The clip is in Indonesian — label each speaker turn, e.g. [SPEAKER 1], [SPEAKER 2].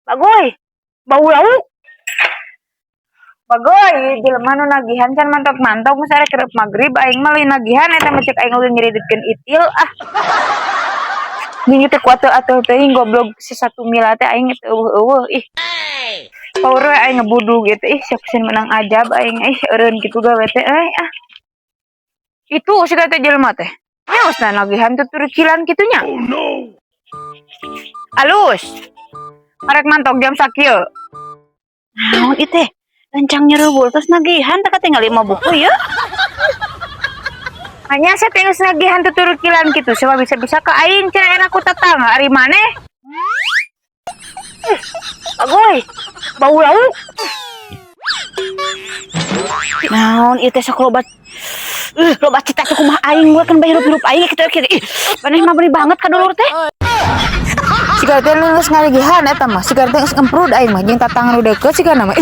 [SPEAKER 1] Bagoy, bau lauk. Bagoy, jelema nu nagihan can mantok-mantok geus arek kerep magrib aing mah leuwih nagihan eta mah cek aing leuwih ngiriditkeun itil ah. Ning teh kuat atuh teuing goblok si 1 mila teh aing teh eueuh ih. Power we aing ngebudug gitu ih siap sieun menang ajab aing eureun kitu gawe teh ah. Itu si teh jelema teh. Nyaosna nagihan tuturucilan kitunya. Oh no. Alus. Arek mantok jam sakieu. Naon ieu teh? Lancang nyereubul terus nagihan teh katinggal 5 buku ya. Hanya saya tinggal nagihan tuturucilan gitu sebab bisa-bisa ke aing cenah enak ku tetangga ari maneh. Bagoy, bau lauk. Naon ieu teh sok loba loba cita teh kumaha aing we kan bahirup-hirup aing kitu kieu. Maneh mah beri banget ka dulur teh. Siga teh geus ngaligihan eta mah, siga teh geus emprud aing mah jeung tatangga nu deukeut siga nama.